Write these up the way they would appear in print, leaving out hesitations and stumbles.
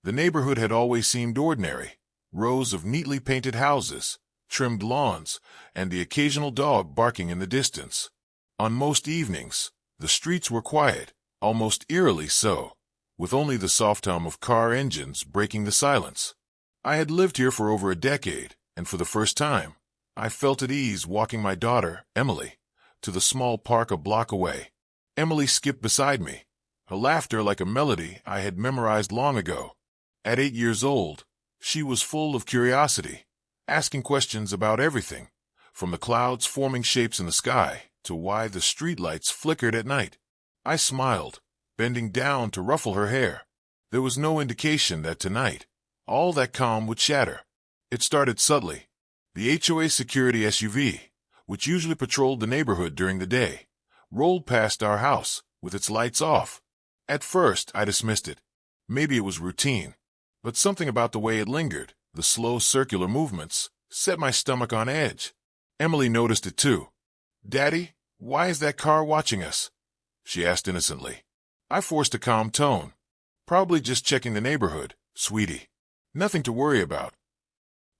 The neighborhood had always seemed ordinary. Rows of neatly painted houses, trimmed lawns, and the occasional dog barking in the distance. On most evenings, the streets were quiet, almost eerily so, with only the soft hum of car engines breaking the silence. I had lived here for over a decade, and for the first time, I felt at ease walking my daughter, Emily, to the small park a block away. Emily skipped beside me, her laughter like a melody I had memorized long ago. At 8 years old, she was full of curiosity, asking questions about everything, from the clouds forming shapes in the sky to why the streetlights flickered at night. I smiled, bending down to ruffle her hair. There was no indication that tonight, all that calm would shatter. It started subtly. The HOA security SUV, which usually patrolled the neighborhood during the day, rolled past our house with its lights off. At first, I dismissed it. Maybe it was routine. But something about the way it lingered, the slow circular movements, set my stomach on edge. Emily noticed it too. "Daddy, why is that car watching us?" she asked innocently. I forced a calm tone. "Probably just checking the neighborhood, sweetie. Nothing to worry about."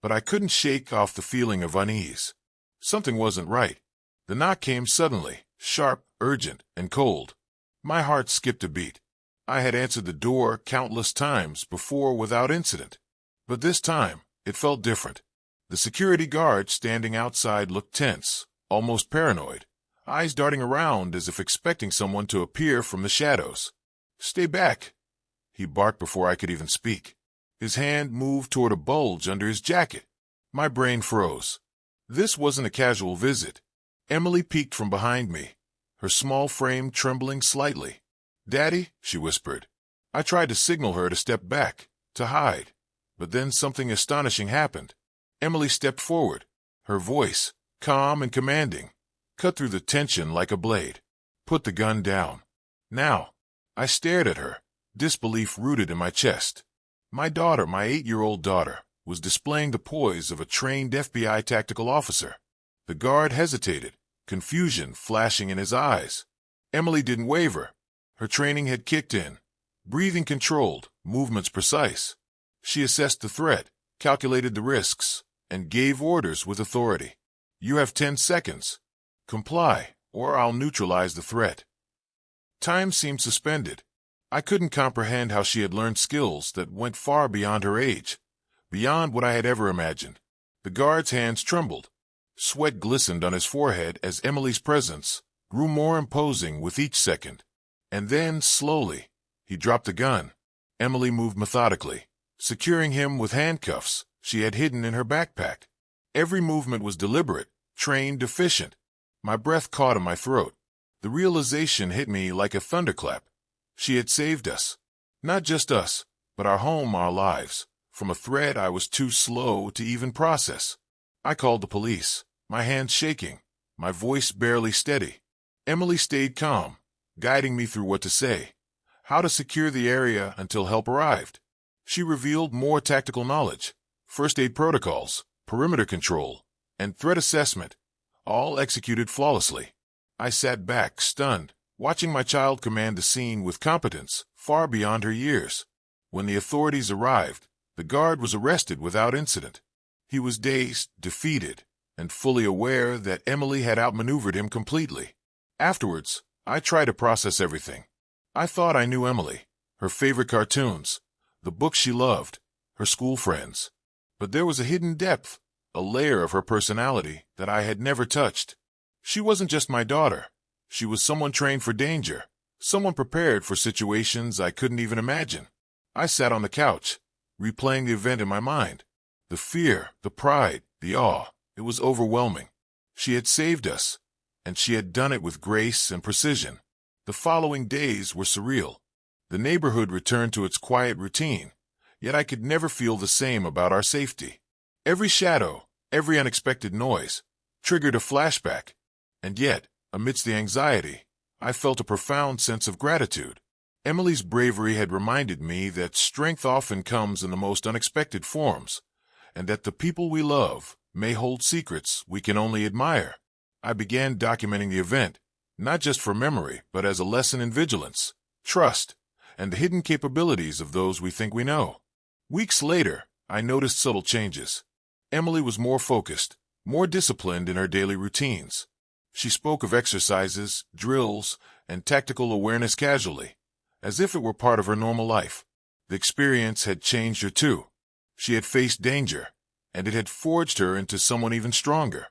But I couldn't shake off the feeling of unease. Something wasn't right. The knock came suddenly, sharp, urgent, and cold. My heart skipped a beat. I had answered the door countless times before without incident. But this time, it felt different. The security guard standing outside looked tense, almost paranoid, eyes darting around as if expecting someone to appear from the shadows. "Stay back," he barked before I could even speak. His hand moved toward a bulge under his jacket. My brain froze. This wasn't a casual visit. Emily peeked from behind me, her small frame trembling slightly. "Daddy," she whispered. I tried to signal her to step back, to hide. But then something astonishing happened. Emily stepped forward. Her voice, calm and commanding, cut through the tension like a blade. "Put the gun down. Now." I stared at her, disbelief rooted in my chest. My daughter, my 8-year-old daughter, was displaying the poise of a trained FBI tactical officer. The guard hesitated, confusion flashing in his eyes. Emily didn't waver. Her training had kicked in. Breathing controlled, movements precise. She assessed the threat, calculated the risks, and gave orders with authority. "You have 10 seconds. Comply, or I'll neutralize the threat." Time seemed suspended. I couldn't comprehend how she had learned skills that went far beyond her age, beyond what I had ever imagined. The guard's hands trembled. Sweat glistened on his forehead as Emily's presence grew more imposing with each second. And then, slowly, he dropped the gun. Emily moved methodically, securing him with handcuffs she had hidden in her backpack. Every movement was deliberate, trained, efficient. My breath caught in my throat. The realization hit me like a thunderclap. She had saved us. Not just us, but our home, our lives, from a threat I was too slow to even process. I called the police, my hands shaking, my voice barely steady. Emily stayed calm, guiding me through what to say, how to secure the area until help arrived. She revealed more tactical knowledge, first aid protocols, perimeter control, and threat assessment, all executed flawlessly. I sat back, stunned, watching my child command the scene with competence far beyond her years. When the authorities arrived, the guard was arrested without incident. He was dazed, defeated, and fully aware that Emily had outmaneuvered him completely. Afterwards, I tried to process everything. I thought I knew Emily, her favorite cartoons, the books she loved, her school friends. But there was a hidden depth, a layer of her personality that I had never touched. She wasn't just my daughter. She was someone trained for danger, someone prepared for situations I couldn't even imagine. I sat on the couch, replaying the event in my mind. The fear, the pride, the awe, it was overwhelming. She had saved us, and she had done it with grace and precision. The following days were surreal. The neighborhood returned to its quiet routine, yet I could never feel the same about our safety. Every shadow, every unexpected noise, triggered a flashback, and yet, amidst the anxiety, I felt a profound sense of gratitude. Emily's bravery had reminded me that strength often comes in the most unexpected forms, and that the people we love may hold secrets we can only admire. I began documenting the event, not just for memory, but as a lesson in vigilance, trust, and the hidden capabilities of those we think we know. Weeks later, I noticed subtle changes. Emily was more focused, more disciplined in her daily routines. She spoke of exercises, drills, and tactical awareness casually, as if it were part of her normal life. The experience had changed her too. She had faced danger, and it had forged her into someone even stronger.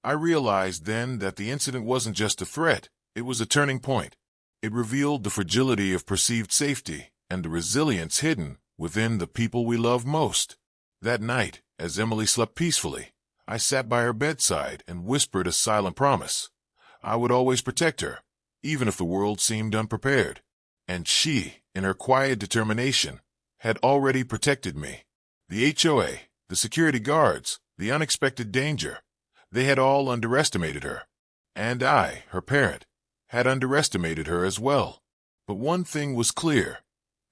I realized then that the incident wasn't just a threat, it was a turning point. It revealed the fragility of perceived safety and the resilience hidden within the people we love most. That night, as Emily slept peacefully, I sat by her bedside and whispered a silent promise. I would always protect her, even if the world seemed unprepared. And she, in her quiet determination, had already protected me. The HOA, the security guards, the unexpected danger, they had all underestimated her. And I, her parent, had underestimated her as well. But one thing was clear.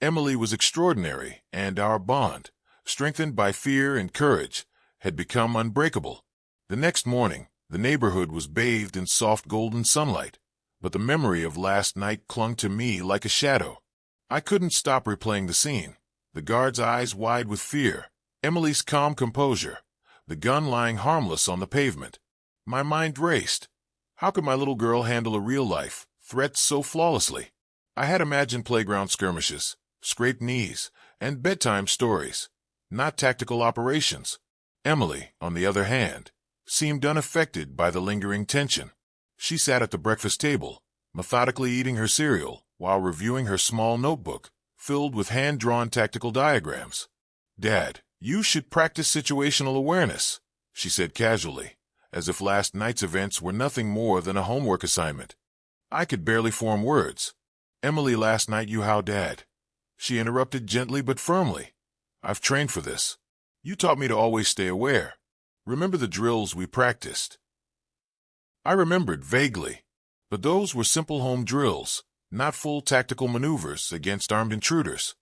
Emily was extraordinary, and our bond, strengthened by fear and courage, had become unbreakable. The next morning, the neighborhood was bathed in soft golden sunlight, but the memory of last night clung to me like a shadow. I couldn't stop replaying the scene. The guard's eyes wide with fear, Emily's calm composure, the gun lying harmless on the pavement. My mind raced. How could my little girl handle a real-life threat so flawlessly? I had imagined playground skirmishes, scraped knees, and bedtime stories, not tactical operations. Emily, on the other hand, seemed unaffected by the lingering tension. She sat at the breakfast table, methodically eating her cereal while reviewing her small notebook, filled with hand-drawn tactical diagrams. "Dad, you should practice situational awareness," she said casually, as if last night's events were nothing more than a homework assignment. I could barely form words. "Emily, last night you how, Dad?" She interrupted gently but firmly. "I've trained for this. You taught me to always stay aware. Remember the drills we practiced?" I remembered vaguely, but those were simple home drills, not full tactical maneuvers against armed intruders.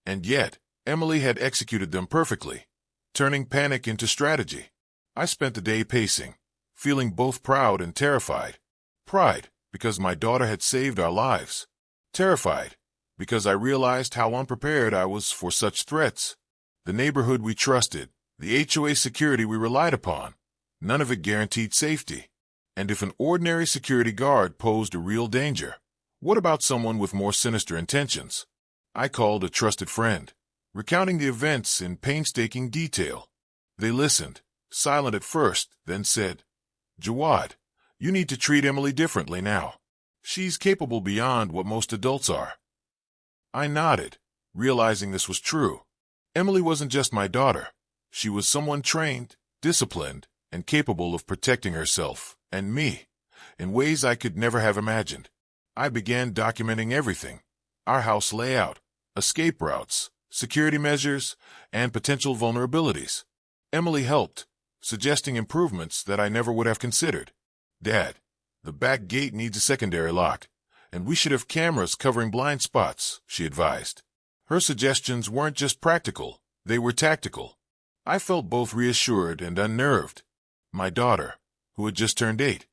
And yet, Emily had executed them perfectly, turning panic into strategy. I spent the day pacing, feeling both proud and terrified. Pride, because my daughter had saved our lives. Terrified, because I realized how unprepared I was for such threats. The neighborhood we trusted, the HOA security we relied upon, none of it guaranteed safety. And if an ordinary security guard posed a real danger, what about someone with more sinister intentions? I called a trusted friend, recounting the events in painstaking detail. They listened, silent at first, then said, "Jawad, you need to treat Emily differently now. She's capable beyond what most adults are." I nodded, realizing this was true. Emily wasn't just my daughter. She was someone trained, disciplined, and capable of protecting herself and me in ways I could never have imagined. I began documenting everything: our house layout, escape routes, security measures, and potential vulnerabilities. Emily helped, suggesting improvements that I never would have considered. "Dad, the back gate needs a secondary lock, and we should have cameras covering blind spots," she advised. Her suggestions weren't just practical, they were tactical. I felt both reassured and unnerved. My daughter, who had just turned 8,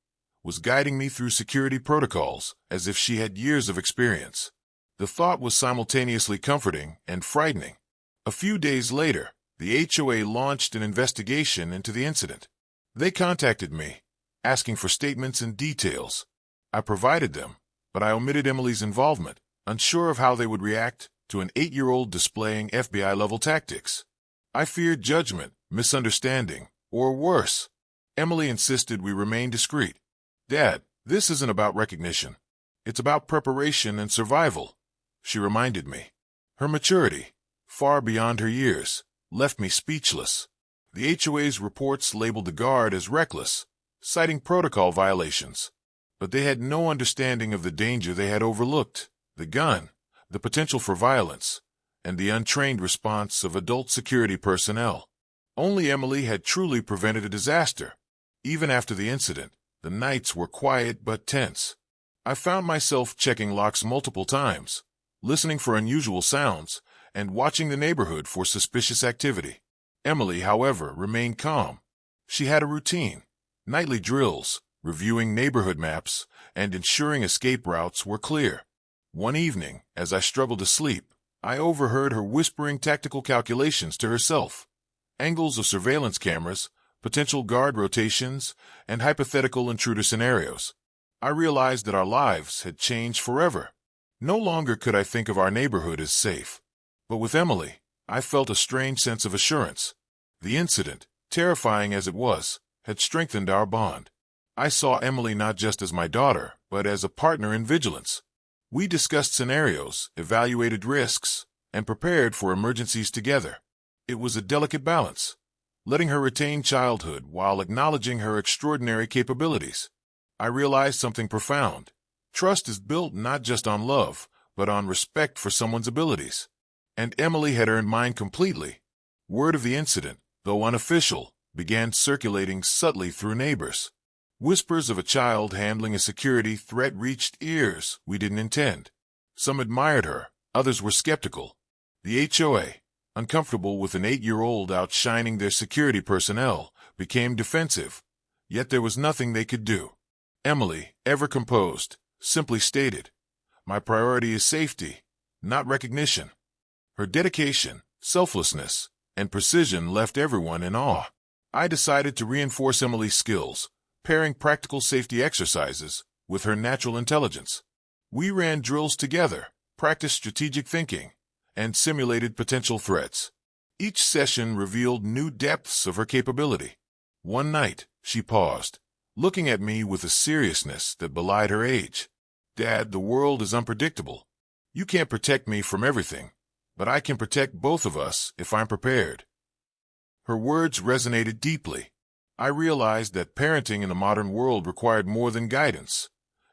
was guiding me through security protocols as if she had years of experience. The thought was simultaneously comforting and frightening. A few days later, the HOA launched an investigation into the incident. They contacted me, asking for statements and details. I provided them, but I omitted Emily's involvement, unsure of how they would react to an 8-year-old displaying FBI-level tactics. I feared judgment, misunderstanding, or worse. Emily insisted we remain discreet. "Dad, this isn't about recognition. It's about preparation and survival," she reminded me. Her maturity, far beyond her years, left me speechless. The HOA's reports labeled the guard as reckless, citing protocol violations. But they had no understanding of the danger they had overlooked: the gun, the potential for violence, and the untrained response of adult security personnel. Only Emily had truly prevented a disaster. Even after the incident, the nights were quiet but tense. I found myself checking locks multiple times, listening for unusual sounds, and watching the neighborhood for suspicious activity. Emily, however, remained calm. She had a routine: nightly drills, reviewing neighborhood maps, and ensuring escape routes were clear. One evening, as I struggled to sleep, I overheard her whispering tactical calculations to herself. Angles of surveillance cameras, potential guard rotations, and hypothetical intruder scenarios. I realized that our lives had changed forever. No longer could I think of our neighborhood as safe. But with Emily, I felt a strange sense of assurance. The incident, terrifying as it was, had strengthened our bond. I saw Emily not just as my daughter, but as a partner in vigilance. We discussed scenarios, evaluated risks, and prepared for emergencies together. It was a delicate balance, letting her retain childhood while acknowledging her extraordinary capabilities. I realized something profound. Trust is built not just on love, but on respect for someone's abilities. And Emily had earned mine completely. Word of the incident, though unofficial, began circulating subtly through neighbors. Whispers of a child handling a security threat reached ears we didn't intend. Some admired her, others were skeptical. The HOA, uncomfortable with an 8-year-old outshining their security personnel, became defensive. Yet there was nothing they could do. Emily, ever composed, simply stated, "My priority is safety, not recognition." Her dedication, selflessness, and precision left everyone in awe. I decided to reinforce Emily's skills, pairing practical safety exercises with her natural intelligence. We ran drills together, practiced strategic thinking, and simulated potential threats. Each session revealed new depths of her capability. One night, she paused, looking at me with a seriousness that belied her age. "Dad, the world is unpredictable. You can't protect me from everything, but I can protect both of us if I'm prepared." Her words resonated deeply. I realized that parenting in the modern world required more than guidance.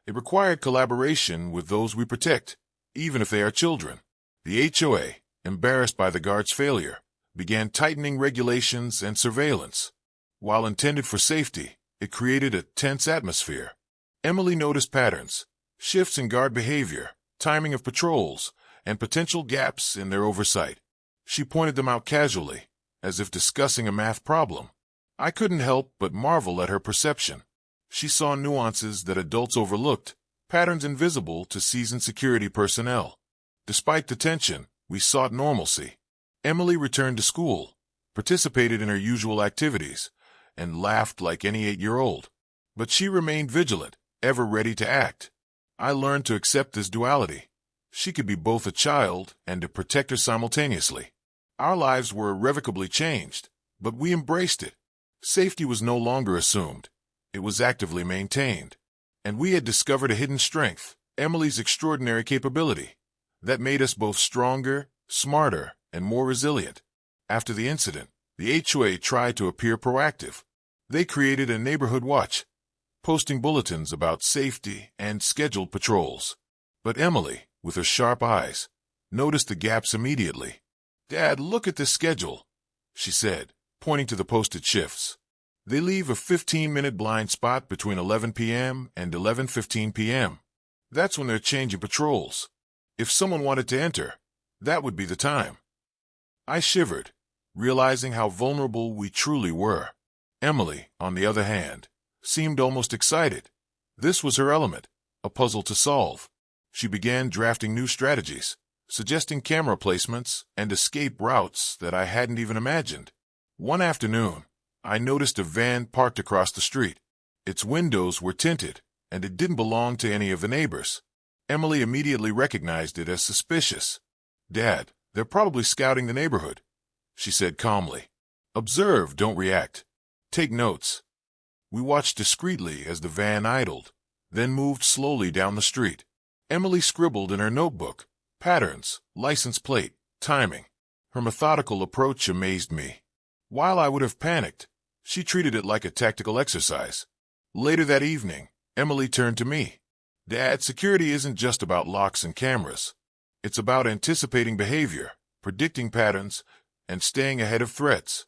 It required collaboration with those we protect, even if they are children. The HOA, embarrassed by the guard's failure, began tightening regulations and surveillance. While intended for safety, it created a tense atmosphere. Emily noticed patterns, shifts in guard behavior, timing of patrols, and potential gaps in their oversight. She pointed them out casually, as if discussing a math problem. I couldn't help but marvel at her perception. She saw nuances that adults overlooked, patterns invisible to seasoned security personnel. Despite the tension, we sought normalcy. Emily returned to school, participated in her usual activities, and laughed like any 8-year-old. But she remained vigilant, ever ready to act. I learned to accept this duality. She could be both a child and a protector simultaneously. Our lives were irrevocably changed, but we embraced it. Safety was no longer assumed. It was actively maintained. And we had discovered a hidden strength, Emily's extraordinary capability, that made us both stronger, smarter, and more resilient. After the incident, the HOA tried to appear proactive. They created a neighborhood watch, posting bulletins about safety and scheduled patrols. But Emily, with her sharp eyes, noticed the gaps immediately. "Dad, look at this schedule," she said, pointing to the posted shifts. "They leave a 15-minute blind spot between 11 p.m. and 11:15 p.m. That's when they're changing patrols. If someone wanted to enter, that would be the time." I shivered, realizing how vulnerable we truly were. Emily, on the other hand, seemed almost excited. This was her element, a puzzle to solve. She began drafting new strategies, suggesting camera placements and escape routes that I hadn't even imagined. One afternoon, I noticed a van parked across the street. Its windows were tinted, and it didn't belong to any of the neighbors. Emily immediately recognized it as suspicious. "Dad, they're probably scouting the neighborhood," she said calmly. "Observe, don't react. Take notes." We watched discreetly as the van idled, then moved slowly down the street. Emily scribbled in her notebook, patterns, license plate, timing. Her methodical approach amazed me. While I would have panicked, she treated it like a tactical exercise. Later that evening, Emily turned to me. "Dad, security isn't just about locks and cameras. It's about anticipating behavior, predicting patterns, and staying ahead of threats."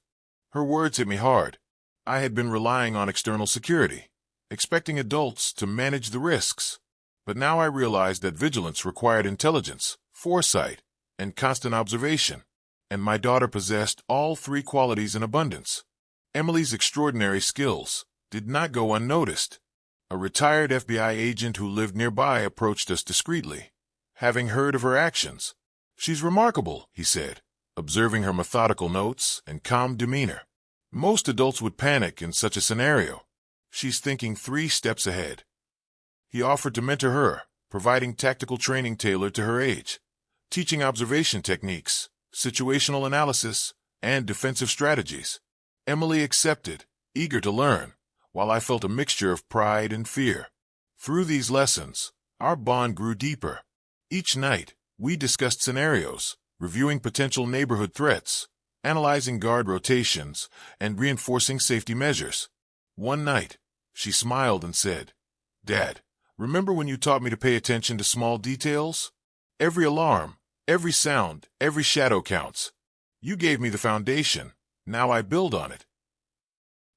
Her words hit me hard. I had been relying on external security, expecting adults to manage the risks. But now I realized that vigilance required intelligence, foresight, and constant observation. And my daughter possessed all three qualities in abundance. Emily's extraordinary skills did not go unnoticed. A retired FBI agent who lived nearby approached us discreetly. Having heard of her actions, "She's remarkable," he said, observing her methodical notes and calm demeanor. "Most adults would panic in such a scenario. She's thinking 3 steps ahead." He offered to mentor her, providing tactical training tailored to her age, teaching observation techniques, situational analysis, and defensive strategies. Emily accepted, eager to learn, while I felt a mixture of pride and fear. Through these lessons, our bond grew deeper. Each night, we discussed scenarios, reviewing potential neighborhood threats, analyzing guard rotations, and reinforcing safety measures. One night, she smiled and said, "Dad, remember when you taught me to pay attention to small details? Every alarm, every sound, every shadow counts. You gave me the foundation. Now I build on it."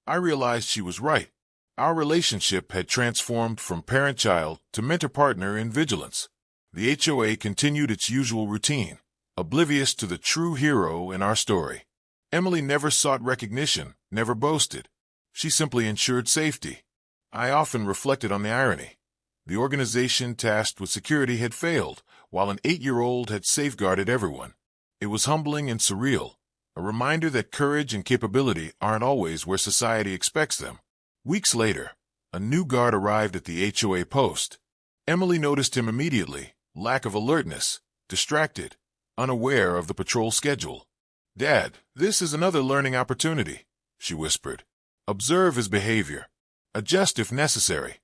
I realized she was right. Our relationship had transformed from parent-child to mentor-partner in vigilance. The HOA continued its usual routine, oblivious to the true hero in our story. Emily never sought recognition, never boasted. She simply ensured safety. I often reflected on the irony. The organization tasked with security had failed, while an 8-year-old had safeguarded everyone. It was humbling and surreal, a reminder that courage and capability aren't always where society expects them. Weeks later, a new guard arrived at the HOA post. Emily noticed him immediately, lack of alertness, distracted, unaware of the patrol schedule. "Dad, this is another learning opportunity," she whispered. "Observe his behavior. Adjust if necessary."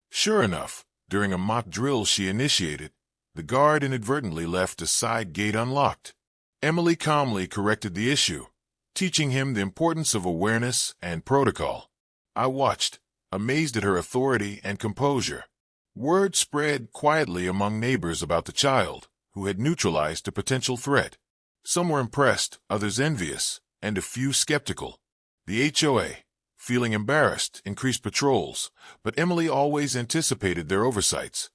Sure enough, during a mock drill she initiated, the guard inadvertently left a side gate unlocked. Emily calmly corrected the issue, teaching him the importance of awareness and protocol. I watched, amazed at her authority and composure. Word spread quietly among neighbors about the child, who had neutralized a potential threat. Some were impressed, others envious, and a few skeptical. The HOA, feeling embarrassed, increased patrols, but Emily always anticipated their oversights.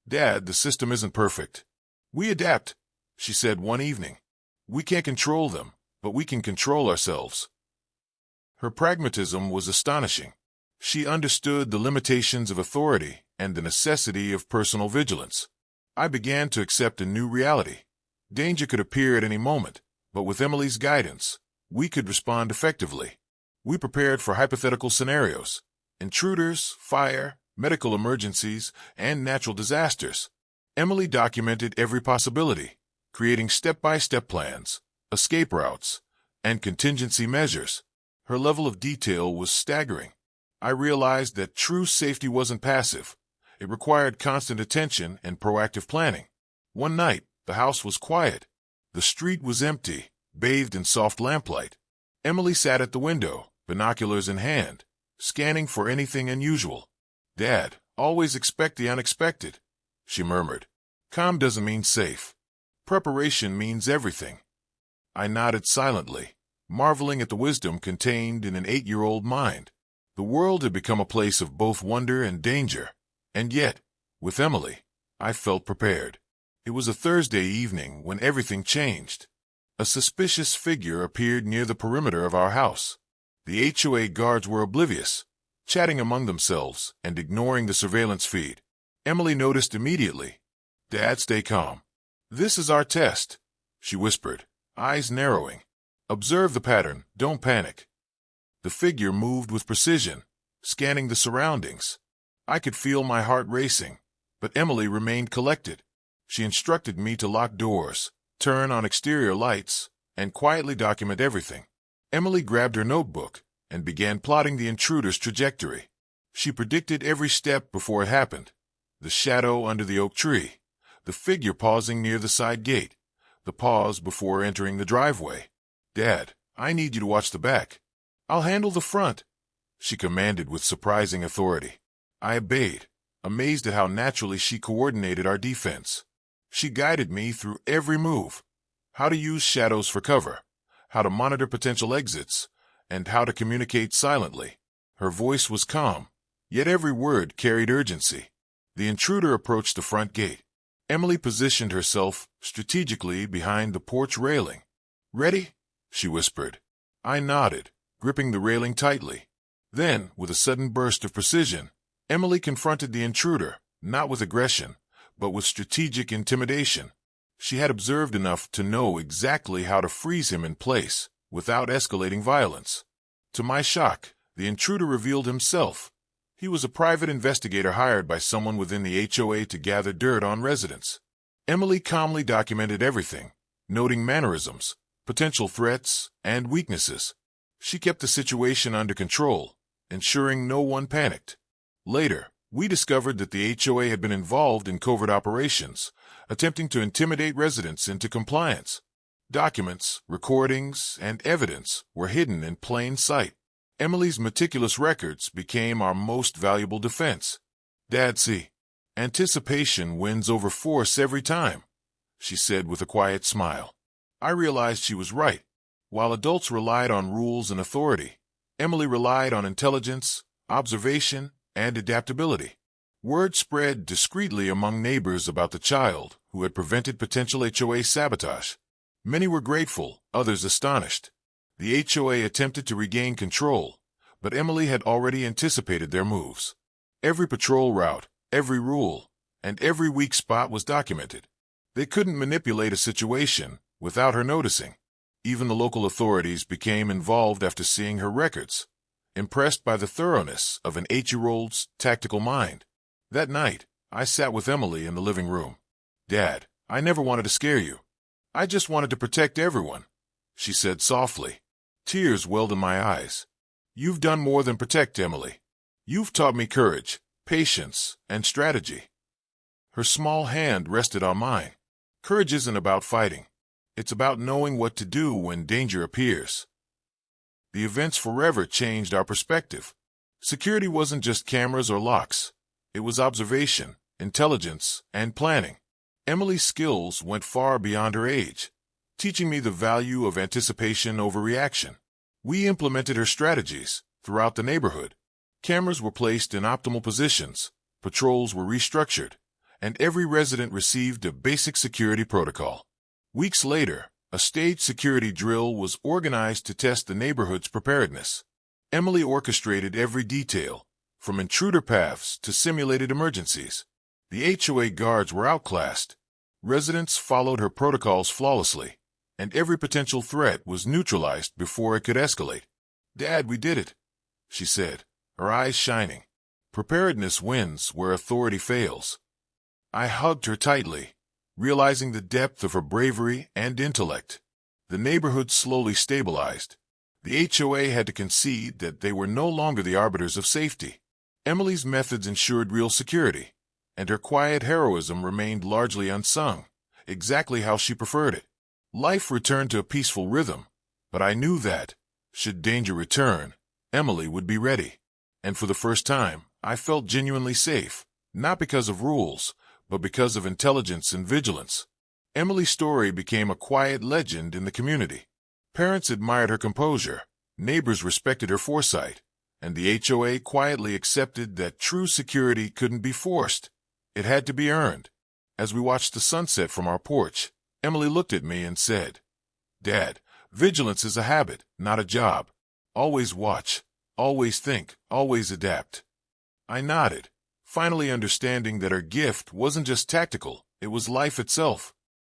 "Dad, the system isn't perfect. We adapt," she said one evening. "We can't control them, but we can control ourselves." Her pragmatism was astonishing. She understood the limitations of authority and the necessity of personal vigilance. I began to accept a new reality. Danger could appear at any moment, but with Emily's guidance, we could respond effectively. We prepared for hypothetical scenarios: intruders, fire, medical emergencies, and natural disasters. Emily documented every possibility, creating step-by-step plans, escape routes, and contingency measures. Her level of detail was staggering. I realized that true safety wasn't passive. It required constant attention and proactive planning. One night, the house was quiet. The street was empty, bathed in soft lamplight. Emily sat at the window, binoculars in hand, scanning for anything unusual. "Dad, always expect the unexpected," she murmured. "Calm doesn't mean safe. Preparation means everything." I nodded silently, marveling at the wisdom contained in an 8-year-old mind. The world had become a place of both wonder and danger, and yet, with Emily, I felt prepared. It was a Thursday evening when everything changed. A suspicious figure appeared near the perimeter of our house. The HOA guards were oblivious, chatting among themselves and ignoring the surveillance feed. Emily noticed immediately. "Dad, stay calm. This is our test," she whispered, eyes narrowing. "Observe the pattern, don't panic." The figure moved with precision, scanning the surroundings. I could feel my heart racing, but Emily remained collected. She instructed me to lock doors, turn on exterior lights, and quietly document everything. Emily grabbed her notebook and began plotting the intruder's trajectory. She predicted every step before it happened: the shadow under the oak tree, the figure pausing near the side gate, the pause before entering the driveway. "Dad, I need you to watch the back." "I'll handle the front," she commanded with surprising authority. I obeyed, amazed at how naturally she coordinated our defense. She guided me through every move: how to use shadows for cover, how to monitor potential exits, and how to communicate silently. Her voice was calm, yet every word carried urgency. The intruder approached the front gate. Emily positioned herself strategically behind the porch railing. "Ready?" she whispered. I nodded, gripping the railing tightly. Then, with a sudden burst of precision, Emily confronted the intruder, not with aggression, but with strategic intimidation. She had observed enough to know exactly how to freeze him in place without escalating violence. To my shock, the intruder revealed himself. He was a private investigator hired by someone within the HOA to gather dirt on residents. Emily calmly documented everything, noting mannerisms, potential threats, and weaknesses. She kept the situation under control, ensuring no one panicked. Later, we discovered that the HOA had been involved in covert operations, attempting to intimidate residents into compliance. Documents, recordings, and evidence were hidden in plain sight. Emily's meticulous records became our most valuable defense. "Dad, see, anticipation wins over force every time," she said with a quiet smile. I realized she was right. While adults relied on rules and authority, Emily relied on intelligence, observation, and adaptability. Word spread discreetly among neighbors about the child who had prevented potential HOA sabotage. Many were grateful, others astonished. The HOA attempted to regain control, but Emily had already anticipated their moves. Every patrol route, every rule, and every weak spot was documented. They couldn't manipulate a situation without her noticing. Even the local authorities became involved after seeing her records, impressed by the thoroughness of an 8-year-old's tactical mind. That night, I sat with Emily in the living room. "Dad, I never wanted to scare you. I just wanted to protect everyone," she said softly. Tears welled in my eyes. "You've done more than protect, Emily. You've taught me courage, patience, and strategy." Her small hand rested on mine. Courage isn't about fighting. It's about knowing what to do when danger appears. The events forever changed our perspective. Security wasn't just cameras or locks. It was observation, intelligence, and planning. Emily's skills went far beyond her age, teaching me the value of anticipation over reaction. We implemented her strategies throughout the neighborhood. Cameras were placed in optimal positions, patrols were restructured, and every resident received a basic security protocol. Weeks later, a staged security drill was organized to test the neighborhood's preparedness. Emily orchestrated every detail, from intruder paths to simulated emergencies. The HOA guards were outclassed. Residents followed her protocols flawlessly, and every potential threat was neutralized before it could escalate. "Dad, we did it," she said, her eyes shining. Preparedness wins where authority fails. I hugged her tightly, realizing the depth of her bravery and intellect. The neighborhood slowly stabilized. The HOA had to concede that they were no longer the arbiters of safety. Emily's methods ensured real security, and her quiet heroism remained largely unsung, exactly how she preferred it. Life returned to a peaceful rhythm, but I knew that, should danger return, Emily would be ready. And for the first time, I felt genuinely safe, not because of rules, but because of intelligence and vigilance. Emily's story became a quiet legend in the community. Parents admired her composure, neighbors respected her foresight, and the HOA quietly accepted that true security couldn't be forced. It had to be earned. As we watched the sunset from our porch, Emily looked at me and said, "Dad, vigilance is a habit, not a job. Always watch, always think, always adapt." I nodded, finally understanding that her gift wasn't just tactical, it was life itself.